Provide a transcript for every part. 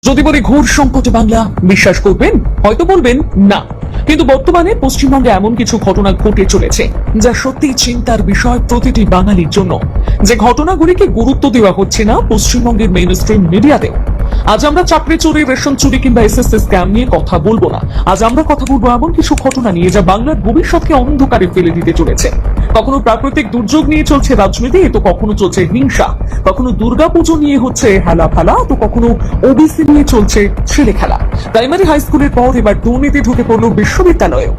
যদি বলি ঘোর সংকটে বাংলা, বিশ্বাস করবেন? হয়তো বলবেন না, কিন্তু বর্তমানে পশ্চিমবঙ্গে এমন কিছু ঘটনা ঘটে চলেছে যা সত্যি চিন্তার বিষয় প্রতিটি বাঙালির জন্য। যে ঘটনাগুলিকে গুরুত্ব দেওয়া হচ্ছে না পশ্চিমবঙ্গের মেইন স্ট্রিম মিডিয়াতেও। আজ আমরা চাকরি চুরি, রেশন চুরি কিংবা এসএসসি স্ক্যাম নিয়ে কথা বলবো না। আজ আমরা কথা বলবো এমন কিছু ঘটনা নিয়ে যা বাংলার ভবিষ্যৎকে অন্ধকারে ফেলে দিতে চলেছে। কখনো প্রাকৃতিক দুর্যোগ নিয়ে চলছে রাজনীতি, তো কখনো চলছে হিংসা, কখনো দুর্গাপুজো নিয়ে হচ্ছে হেলা ফেলা, তো কখনো ওবিসি নিয়ে চলছে ছেলে খেলা। প্রাইমারি হাই স্কুলের পর এবার দুর্নীতি ঢুকে পড়লো বিশ্ববিদ্যালয়েও।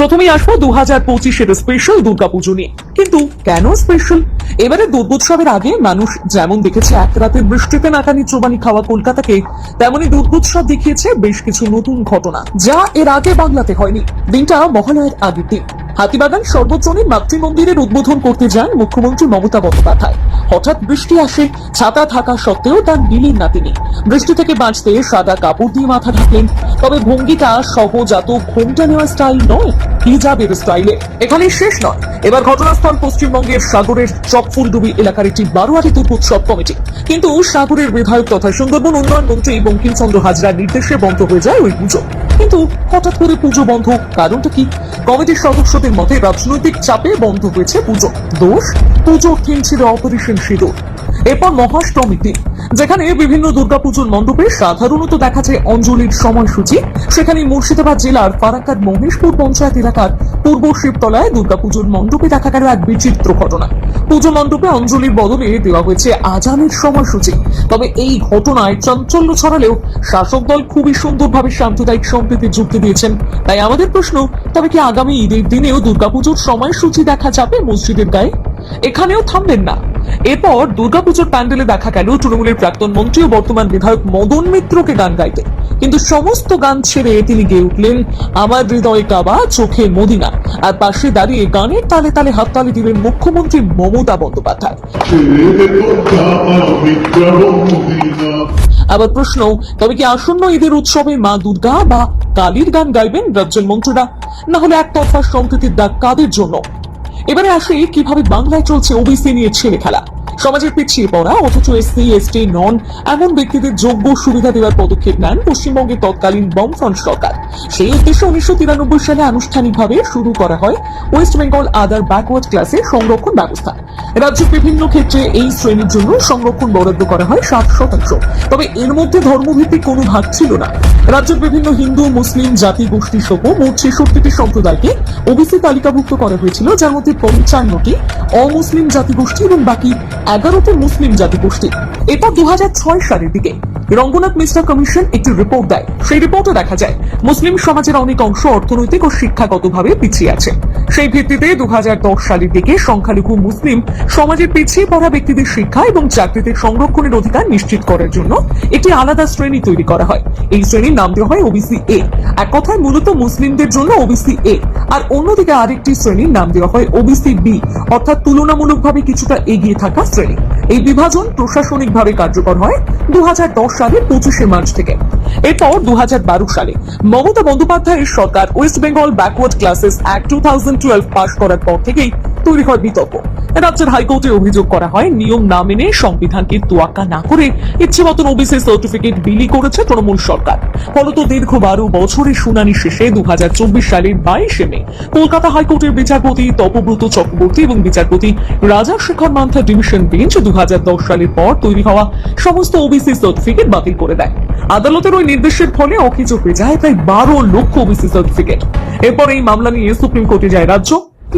প্রথমেই আসবো 2025-এর স্পেশাল দুর্গাপুজো নিয়ে। কিন্তু কেন স্পেশাল? এবারে দুর্গোৎসবের আগে মানুষ যেমন দেখেছে এক রাতের বৃষ্টিতে নাকানি চোবানি খাওয়া কলকাতাকে, তেমনি দুর্গোৎসব দেখিয়েছে বেশ কিছু নতুন ঘটনা যা এর আগে বাংলাতে হয়নি। দিনটা মহালয়ের আগের দিন হাতিবাগান সর্বজনীন মাতৃমন্দিরের উদ্বোধন করতে যান মুখ্যমন্ত্রী মমতা বন্দ্যোপাধ্যায়। হঠাৎ বৃষ্টি আসে, ছাতা থাকা সত্ত্বেও তার নিলেন না তিনি। বৃষ্টি থেকে বাঁচতে সাদা কাপড় দিয়ে মাথা ঢাকলেন। তবে ভঙ্গিটা সহজাত ঘোমটা নেওয়া স্টাইল নয়, হিজাবের স্টাইলে। এখানেই শেষ নয়, এবার ঘটনাস্থল পশ্চিমবঙ্গের সাগরের চকফুলডুবি এলাকার একটি বারোয়ারি দুর্গোৎসব কমিটি। কিন্তু সাগরের বিধায়ক তথা সুন্দরবন উন্নয়ন মন্ত্রী বঙ্কিমচন্দ্র হাজরার নির্দেশে বন্ধ হয়ে যায় ওই পুজো। কিন্তু হঠাৎ করে পুজো বন্ধ, কারণটা কি? কমিটির সদস্যদের মতে রাজনৈতিক চাপে বন্ধ হয়েছে পুজো। দোষ, পুজোর থিম ছিল অপারেশন সিঁদুর। এরপর মহাষ্টমীর দিন, যেখানে বিভিন্ন দুর্গাপুজোর মণ্ডপে সাধারণত দেখা যায় অঞ্জলির সময়সূচি, সেখানে মুর্শিদাবাদ জেলার ফারাক্কার মহেশপুর পঞ্চায়েত এলাকার পূর্ব শিবতলায় দুর্গাপুজোর মণ্ডপে দেখা গেল এক বিচিত্র ঘটনা। পুজো মণ্ডপে অঞ্জলির বদলে দেওয়া হয়েছে আজানের সময়সূচি। তবে এই ঘটনায় চাঞ্চল্য ছড়ালেও শাসক দল খুবই সুন্দরভাবে সাম্প্রদায়িক সম্প্রীতি যুক্তি দিয়েছেন। তাই আমাদের প্রশ্ন, তবে কি আগামী ঈদের দিনেও দুর্গাপুজোর সময়সূচি দেখা যাবে মসজিদের গায়ে? এখানেও থামবেন না। এরপর দুর্গাপুজোর প্যান্ডেলে দেখা গেল তৃণমূলের প্রাক্তন মন্ত্রী ও বর্তমান বিধায়ক মদন মিত্রকে গান গাইতে। কিন্তু সমস্ত গান ছেড়ে তিনি গেয়ে উঠলেন আমার হৃদয়ে কাবা চোখে মদিনা, আর পাশে দাঁড়িয়ে গানের তালে তালে হাততালি দিলেন মুখ্যমন্ত্রী মমতা বন্দ্যোপাধ্যায়। আবার প্রশ্ন, তবে কি আসন্ন ঈদের উৎসবে মা দুর্গা বা কালীর গান গাইবেন রাজ্যের মন্ত্রীরা? না হলে একতরফা সম্প্রীতির ডাক কাদের জন্য? এবারে আসি কিভাবে বাংলায় চলছে ওবিসি নিয়ে ছেলে খেলা। সমাজের পিছিয়ে পড়া অথচ এসসি এসটি নন এমন ব্যক্তিদের যোগ্য সুবিধা দেওয়ার পদক্ষেপ নেন পশ্চিমবঙ্গের তৎকালীন বামফ্রন্ট সরকার। সেই উদ্দেশ্যে 1993 সালে আনুষ্ঠানিকভাবে শুরু করা হয় ওয়েস্ট বেঙ্গল আদার ব্যাকওয়ার্ড ক্লাসের সংরক্ষণ ব্যবস্থা। রাজ্যের বিভিন্ন ক্ষেত্রে এই শ্রেণীর জন্য সংরক্ষণ বরাদ্দ করা হয় 7%। তবে এর মধ্যে ধর্মভিত্তিক কোনো ভাগ ছিল না। রাজ্যের বিভিন্ন হিন্দু, মুসলিম জাতি গোষ্ঠী সহ মোট 66টি সম্প্রদায়কে ওবিসি তালিকাভুক্ত করা হয়েছিল, যার মধ্যে 55টি অমুসলিম জাতিগোষ্ঠী এবং বাকি 11টি মুসলিম জাতিগোষ্ঠী। এরপর 2006 সালের দিকে রঙ্গনাথ মিশ্রা কমিশন একটি রিপোর্ট দেয়। সেই রিপোর্টে দেখা যায় মুসলিম সমাজের অনেক অংশ অর্থনৈতিক ও শিক্ষাগতভাবে পিছিয়ে আছে। সেই ভিত্তিতে 2010 সালের দিকে সংখ্যালঘু মুসলিম সমাজের পিছিয়ে পড়া ব্যক্তিদের শিক্ষা এবং চাকরিতে সংরক্ষণের অধিকার নিশ্চিত করার জন্য একটি আলাদা শ্রেণী তৈরি করা হয়। এই শ্রেণীর নাম দেওয়া হয় ওবিসি এ। এক কথায় মূলত মুসলিমদের জন্য ওবিসি এ, আর অন্যদিকে আরেকটি শ্রেণীর নাম দেওয়া হয় ওবিসি বি, অর্থাৎ তুলনামূলকভাবে কিছুটা এগিয়ে থাকা শ্রেণী। এই বিভাজন প্রশাসনিকভাবে কার্যকর হয় 2010 সালের 25শে মার্চ থেকে। এরপর 2012 সালে মমতা বন্দ্যোপাধ্যায়ের সরকার West Bengal backward classes act 2012 পাশ করার পর থেকেই তৈরি হয় বিতর্ক। রাজ্যের হাইকোর্টে অভিযোগ করা হয় নিয়ম না মেনে সংবিধানকে তোয়াক্কা না করে ইচ্ছে মতন ওবিসি সার্টিফিকেট বিলি করেছে তৃণমূল সরকার। ফলত দীর্ঘ 12 বছরের শুনানি শেষে 2024 সালের 22শে মে কলকাতা হাইকোর্টের বিচারপতি তপব্রত চক্রবর্তী এবং বিচারপতি রাজাশেখর মান্থা ডিভিশন বেঞ্চ 2010 সালের পর তৈরি হওয়া সমস্ত ওবিসি সার্টিফিকেট বাতিল করে দেয়। আদালতের ওই নির্দেশের ফলে অকেজো হয়ে যায় প্রায় 12 লক্ষ ওবিসি সার্টিফিকেট। এরপর এই মামলা নিয়ে সুপ্রিম কোর্টে যায় রাজ্য।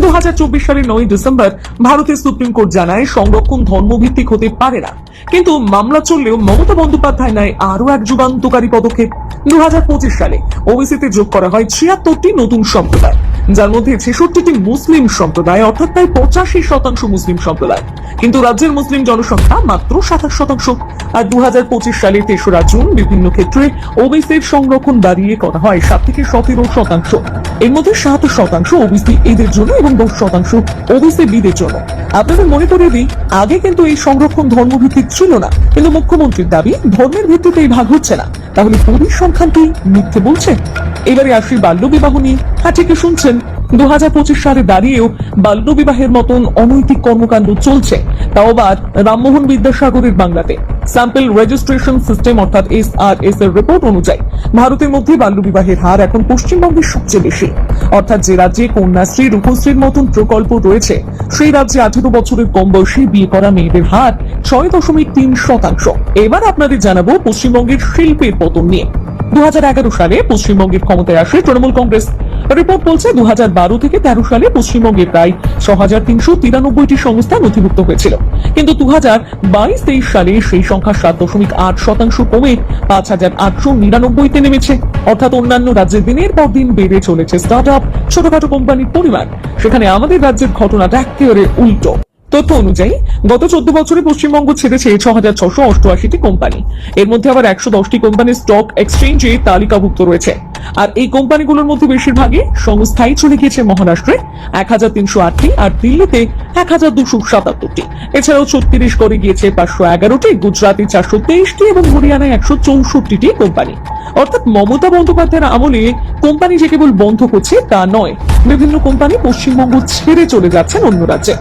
2024 সালের 9 ডিসেম্বর ভারতের সুপ্রিম কোর্ট জানায় সংরক্ষণ ধর্মভিত্তিক হতে পারে না। কিন্তু মামলা চললেও মমতা বন্দ্যোপাধ্যায় নেয় আরো এক যুগান্তকারী পদক্ষেপ। 2025 সালে ওবিসিতে যোগ করা হয় 76টি নতুন সম্প্রদায়, যার মধ্যে 66টি মুসলিম সম্প্রদায়, অর্থাৎ প্রায় 85% মুসলিম সম্প্রদায়। কিন্তু রাজ্যের মুসলিম জনসংখ্যা মাত্র 27%। আর 2025 সালের 3রা জুন বিভিন্ন ক্ষেত্রে ওবিসির সংরক্ষণ বাড়িয়ে করা হয় 7 থেকে 17%। এর মধ্যে 7% ওবিসি এদের জন্য এবং 10% ওবিসি বিদের জন্য। আপনাদের মনে করিয়ে দিই, আগে কিন্তু এই সংরক্ষণ ধর্মভিত্তিক ছিল না, কিন্তু মুখ্যমন্ত্রীর দাবি ধর্মের ভিত্তিতে এই ভাগ হচ্ছে না। তাহলে পরিসংখ্যানটি মিথ্যে বলছে? এবারে আসি বাল্যবিবাহ নিয়ে। হ্যাঁ, ঠিকই শুনছেন, 2025 সালে দাঁড়িয়েও বাল্যবিবাহের মতন অনৈতিক কর্মকাণ্ড চলছে, তাও আবার রামমোহন বিদ্যাসাগরের বাংলাতে। স্যাম্পল রেজিস্ট্রেশন সিস্টেম অর্থাৎ SRS এর রিপোর্ট অনুযায়ী ভারতের মধ্যে বাল্যবিবাহের হার এখন পশ্চিমবঙ্গের সবচেয়ে বেশি। অর্থাৎ যে রাজ্যে কন্যাশ্রী রূপশ্রীর মতন প্রকল্প রয়েছে সেই রাজ্যে 18 বছরের কম বয়সী বিয়ে করা মেয়েদের হার 6.3%। এবার আপনাদের জানাবো পশ্চিমবঙ্গের শিল্পের পতন নিয়ে। 2011 সালে পশ্চিমবঙ্গের ক্ষমতায় আসে তৃণমূল কংগ্রেস। রিপোর্ট বলছে 2012 থেকে 13 সালে পশ্চিমবঙ্গে প্রায় 6,393টি সংস্থা নথিভুক্ত হয়েছিল, কিন্তু 2022-23 সালে সেই সংখ্যা 7.8% কমে 5,899-তে নেমেছে। অর্থাৎ অন্যান্য রাজ্যের দিনের পর দিন বেড়ে চলেছে স্টার্ট আপ, ছোটখাটো কোম্পানির পরিমাণ, সেখানে আমাদের রাজ্যের ঘটনাটা একেবারে উল্টো। তথ্য অনুযায়ী গত 14 বছরে পশ্চিমবঙ্গ ছেড়েছে 6,688টি কোম্পানি। এর মধ্যে আবার 110টি কোম্পানি স্টক এক্সচেঞ্জে তালিকাভুক্ত রয়েছে। আর এই কোম্পানিগুলোর মধ্যে বেশিরভাগই সংস্থাই চলে গিয়েছে মহারাষ্ট্রে 1,308টি আর দিল্লিতে 1,277টি। এছাড়াও 36 করে গিয়েছে 511টি, গুজরাটে 423টি এবং হরিয়ানায় 164টি কোম্পানি। অর্থাৎ মমতা বন্দ্যোপাধ্যায়ের আমলে কোম্পানি যে কেবল বন্ধ হচ্ছে তা নয়, বিভিন্ন কোম্পানি পশ্চিমবঙ্গ ছেড়ে চলে যাচ্ছেন অন্য রাজ্যে।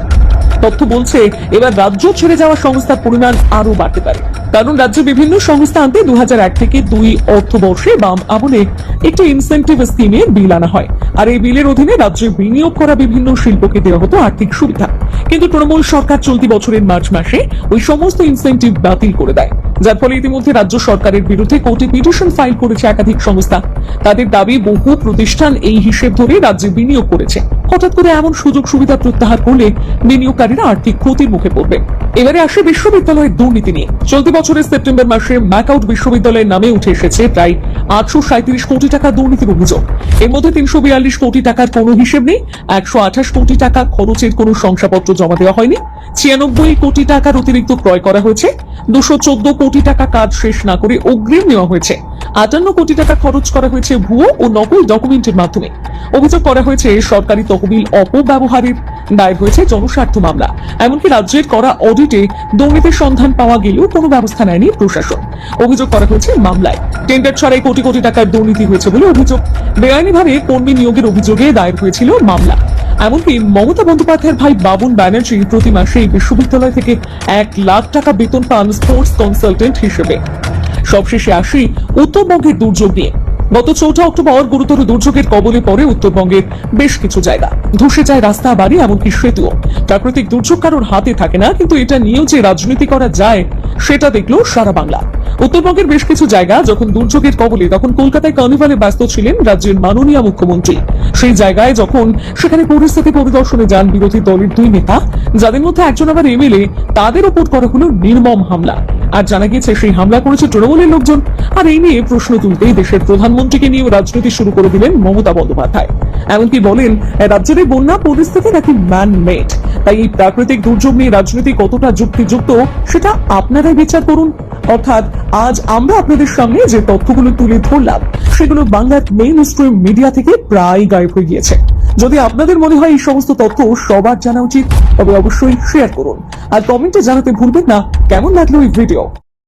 তথ্য বলছে এবার রাজ্য ছেড়ে যাওয়া সংস্থার পরিমাণ আরো বাড়তে পারে, কারণ রাজ্যে বিভিন্ন সংস্থা আনতে 2001 থেকে 2 অর্থবর্ষে বাম আমলে একটি ইনসেন্টিভ স্কিমে বিল আনা হয়। আর এই বিলের অধীনে রাজ্যে বিনিয়োগ করা বিভিন্ন শিল্পকে দেওয়া হতো আর্থিক সুবিধা। কিন্তু তৃণমূল সরকার চলতি বছরের মার্চ মাসে ওই সমস্ত ইনসেন্টিভ বাতিল করে দেয়, যার ফলে ইতিমধ্যে রাজ্য সরকারের বিরুদ্ধে কোর্টে পিটিশন ফাইল করেছে একাধিক সংস্থা। তাদের দাবি, বহু প্রতিষ্ঠান এই হিসেব ধরে রাজ্যে বিনিয়োগ করেছে। হঠাৎ করে এমন সুযোগ সুবিধা প্রত্যাহার করলে বিনিয়োগকারীরা আর্থিক ক্ষতির মুখে পড়বে। এবারে আসে বিশ্ববিদ্যালয়ের দুর্নীতি নিয়ে। চলতি বছরের সেপ্টেম্বর মাসে ম্যাকআউট বিশ্ববিদ্যালয়ের নামে উঠে এসেছে প্রায় 837 কোটি টাকা দুর্নীতির অভিযোগ। এর মধ্যে 342 কোটি টাকার কোনো হিসেব নেই, 128 কোটি টাকা খরচের কোনো শংসাপত্র জমা দেওয়া হয়নি, 96 কোটি টাকার অতিরিক্ত ক্রয় করা হয়েছে, 214 কোটি টাকা কাজ শেষ না করে অগ্রিম নেওয়া হয়েছে, 58 কোটি টাকা খরচ করা হয়েছে ভুয়ো ও নকল ডকুমেন্টের মাধ্যমে। অভিযোগ করা হয়েছে সরকারি তহবিল অপব্যবহারের, দায়ের হয়েছে জনস্বার্থ মামলা। এমনকি রাজ্যের করা অডিটে দুর্নীতির সন্ধান পাওয়া গেলেও কোনো ব্যবস্থা নেয়নি প্রশাসন। অভিযোগ করা হয়েছে মামলায় টেন্ডার ছাড়াই কোটি কোটি টাকার দুর্নীতি হয়েছে বলে অভিযোগ। বেআইনিভাবে কর্মী নিয়োগের অভিযোগে দায়ের হয়েছিল মামলা। এমনকি মমতা বন্দ্যোপাধ্যায়ের ভাই বাবুল ব্যানার্জি প্রতি মাসে এই বিশ্ববিদ্যালয় থেকে 1 লাখ টাকা বেতন পান স্পোর্টস কনসালটেন্ট হিসেবে। সবশেষে আসি উত্তরবঙ্গের দুর্যোগ নিয়ে। গত 4 অক্টোবর গুরুতর দুর্যোগের কবলে পড়ে উত্তরবঙ্গের বেশ কিছু জায়গা, ধসে যায় রাস্তা, বাড়ি, এমনকি সেতুও। প্রাকৃতিক দুর্যোগ কারোর হাতে থাকে না, কিন্তু এটা নিয়েও যে রাজনীতি করা যায় সেটা দেখলো সারা বাংলা। উত্তরবঙ্গের বেশ কিছু জায়গা যখন দুর্যোগের কবলে, তখন কলকাতায় কার্নিভালে ব্যস্ত ছিলেন রাজ্যের মাননীয় মুখ্যমন্ত্রী। সেই জায়গায় যখন সেখানে পরিস্থিতি পরিদর্শনে যান বিরোধী দলের 2 নেতা, যাদের মধ্যে একজন আবার MLA, তাদের উপর করা হলো নির্মম হামলা। আর জানা গেছে সেই হামলা করেছে তৃণমূলের লোকজন। আর এই নিয়ে প্রশ্ন তুলতেই দেশের প্রধানমন্ত্রীকে নিয়েও রাজনীতি শুরু করে দিলেন মমতা বন্দ্যোপাধ্যায়। এমনকি বলেন রাজ্যের এই বন্যা পরিস্থিতি নাকি ম্যান মেড। তাই এই প্রাকৃতিক দুর্যোগ নিয়ে রাজনীতি কতটা যুক্তিযুক্ত সেটা আপনারাই বিচার করুন। অর্থাৎ আজ আমরা আপনাদের সামনে যে তথ্যগুলো তুলে ধরলাম সেগুলো বাংলার মেইন স্ট্রিম মিডিয়া থেকে প্রায় গায়েব হয়ে গিয়েছে। যদি আপনাদের মনে হয় এই সমস্ত তথ্য সবার জানা উচিত, তবে অবশ্যই শেয়ার করুন আর কমেন্টে জানাতে ভুলবেন না কেমন লাগলো এই ভিডিও।